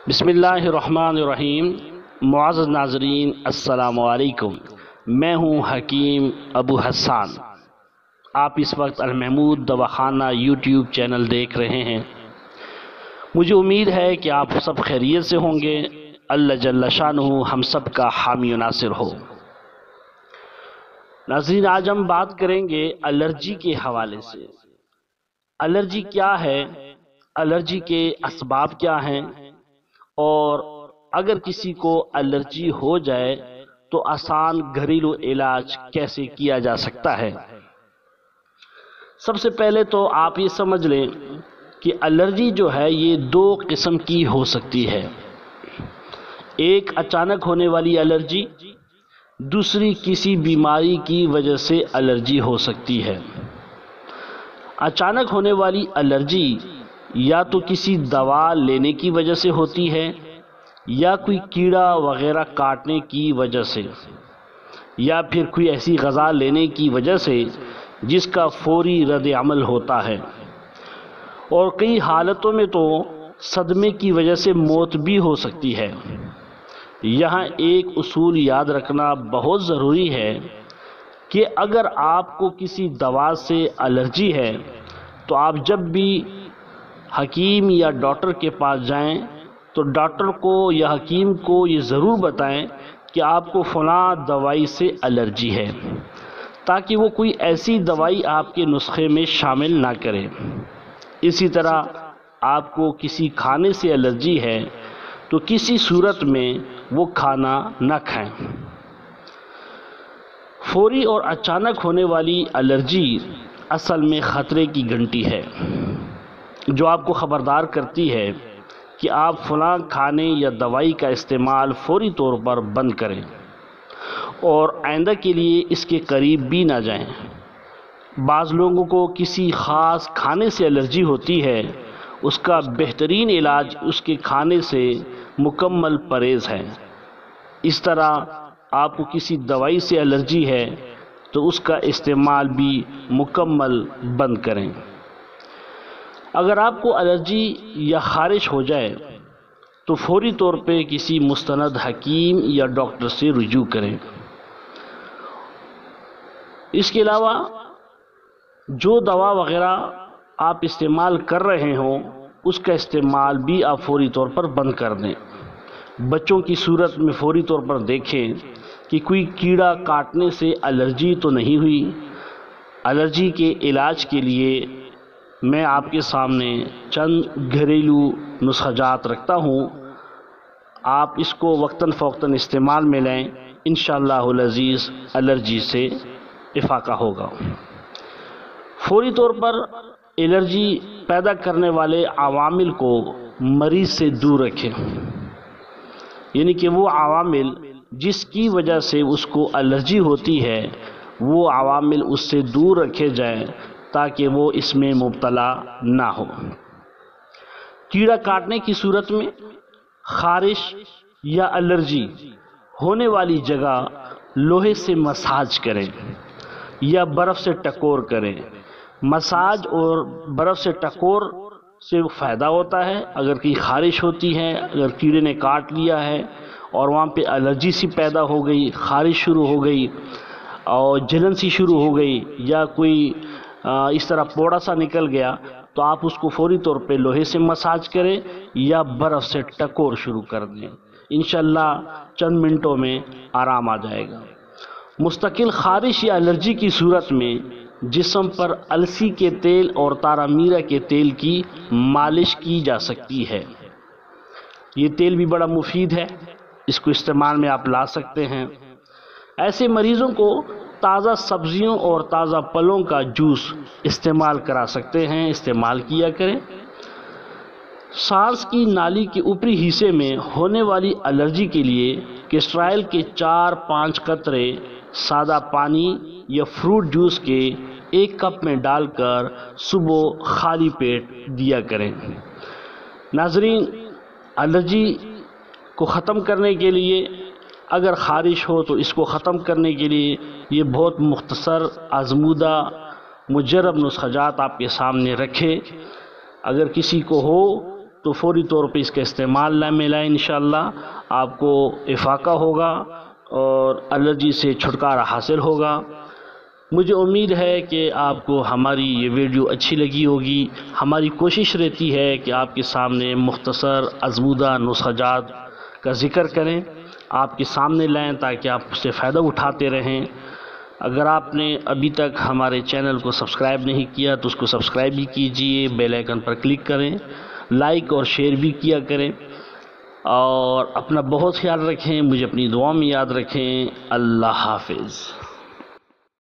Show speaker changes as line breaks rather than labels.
بسم اللہ الرحمن الرحیم۔ معزز ناظرین السلام علیکم، میں ہوں حکیم ابو حسان۔ آپ اس وقت محمود دواخانہ یوٹیوب چینل دیکھ رہے ہیں۔ مجھے امید ہے کہ آپ سب خیریت سے ہوں گے۔ اللہ جل شانہ ہم سب کا حامی و ناصر ہو۔ ناظرین، آج ہم بات کریں گے الرجی کے حوالے سے۔ الرجی کیا ہے، الرجی کے اسباب کیا ہیں، اور اگر کسی کو الرجی ہو جائے تو آسان گھریلو علاج کیسے کیا جا سکتا ہے۔ سب سے پہلے تو آپ یہ سمجھ لیں کہ الرجی جو ہے یہ دو قسم کی ہو سکتی ہے۔ ایک اچانک ہونے والی الرجی، دوسری کسی بیماری کی وجہ سے الرجی ہو سکتی ہے۔ اچانک ہونے والی الرجی یا تو کسی دوا لینے کی وجہ سے ہوتی ہے، یا کوئی کیڑا وغیرہ کاٹنے کی وجہ سے، یا پھر کوئی ایسی غذا لینے کی وجہ سے جس کا فوری رد عمل ہوتا ہے، اور کئی حالتوں میں تو صدمے کی وجہ سے موت بھی ہو سکتی ہے۔ یہاں ایک اصول یاد رکھنا بہت ضروری ہے کہ اگر آپ کو کسی دوا سے الرجی ہے تو آپ جب بھی حکیم یا ڈاکٹر کے پاس جائیں تو ڈاکٹر کو یا حکیم کو یہ ضرور بتائیں کہ آپ کو فلاں دوائی سے الرجی ہے، تاکہ وہ کوئی ایسی دوائی آپ کے نسخے میں شامل نہ کرے۔ اسی طرح آپ کو کسی کھانے سے الرجی ہے تو کسی صورت میں وہ کھانا نہ کھائیں۔ فوری اور اچانک ہونے والی الرجی اصل میں خطرے کی گھنٹی ہے، جو آپ کو خبردار کرتی ہے کہ آپ فلاں کھانے یا دوائی کا استعمال فوری طور پر بند کریں اور آئندہ کے لیے اس کے قریب بھی نہ جائیں۔ بعض لوگوں کو کسی خاص کھانے سے الرجی ہوتی ہے، اس کا بہترین علاج اس کے کھانے سے مکمل پرہیز ہے۔ اس طرح آپ کو کسی دوائی سے الرجی ہے تو اس کا استعمال بھی مکمل بند کریں۔ اگر آپ کو الرجی یا خارش ہو جائے تو فوری طور پہ کسی مستند حکیم یا ڈاکٹر سے رجوع کریں۔ اس کے علاوہ جو دوا وغیرہ آپ استعمال کر رہے ہوں اس کا استعمال بھی آپ فوری طور پر بند کر دیں۔ بچوں کی صورت میں فوری طور پر دیکھیں کہ کوئی کیڑا کاٹنے سے الرجی تو نہیں ہوئی۔ الرجی کے علاج کے لیے میں آپ کے سامنے چند گھریلو نسخہ جات رکھتا ہوں، آپ اس کو وقتاً فوقتاً استعمال میں لیں، انشاءاللہ العزیز الرجی سے افاقہ ہوگا۔ فوری طور پر الرجی پیدا کرنے والے عوامل کو مریض سے دور رکھیں، یعنی کہ وہ عوامل جس کی وجہ سے اس کو الرجی ہوتی ہے وہ عوامل اس سے دور رکھے جائیں تاکہ وہ اس میں مبتلا نہ ہو۔ کیڑا کاٹنے کی صورت میں خارش یا الرجی ہونے والی جگہ لوہے سے مساج کریں یا برف سے ٹکور کریں۔ مساج اور برف سے ٹکور سے فائدہ ہوتا ہے۔ اگر کوئی خارش ہوتی ہے، اگر کیڑے نے کاٹ لیا ہے اور وہاں پہ الرجی سی پیدا ہو گئی، خارش شروع ہو گئی اور جلن سی شروع ہو گئی، یا کوئی اس طرح پوڑا سا نکل گیا، تو آپ اس کو فوری طور پہ لوہے سے مساج کریں یا برف سے ٹکور شروع کر دیں۔ انشاءاللہ چند منٹوں میں آرام آ جائے گا۔ مستقل خارش یا الرجی کی صورت میں جسم پر السی کے تیل اور تارا میرا کے تیل کی مالش کی جا سکتی ہے۔ یہ تیل بھی بڑا مفید ہے، اس کو استعمال میں آپ لا سکتے ہیں۔ ایسے مریضوں کو تازہ سبزیوں اور تازہ پھلوں کا جوس استعمال کرا سکتے ہیں، استعمال کیا کریں۔ سانس کی نالی کے اوپری حصے میں ہونے والی الرجی کے لیے کیسٹرائل کے 4-5 قطرے سادہ پانی یا فروٹ جوس کے 1 کپ میں ڈال کر صبح خالی پیٹ دیا کریں۔ ناظرین، الرجی کو ختم کرنے کے لیے اگر خارش ہو تو اس کو ختم کرنے کے لیے یہ بہت مختصر آزمودہ مجرب نسخہ جات آپ کے سامنے رکھے۔ اگر کسی کو ہو تو فوری طور پہ اس کا استعمال میں لائیں، انشاءاللہ آپ کو افاقہ ہوگا اور الرجی سے چھٹکارا حاصل ہوگا۔ مجھے امید ہے کہ آپ کو ہماری یہ ویڈیو اچھی لگی ہوگی۔ ہماری کوشش رہتی ہے کہ آپ کے سامنے مختصر آزمودہ نسخہ جات کا ذکر کریں، آپ کے سامنے لائیں تاکہ آپ اس سے فائدہ اٹھاتے رہیں۔ اگر آپ نے ابھی تک ہمارے چینل کو سبسکرائب نہیں کیا تو اس کو سبسکرائب بھی کیجئے، بیل آئیکن پر کلک کریں، لائک اور شیئر بھی کیا کریں، اور اپنا بہت خیال رکھیں، مجھے اپنی دعا میں یاد رکھیں۔ اللہ حافظ۔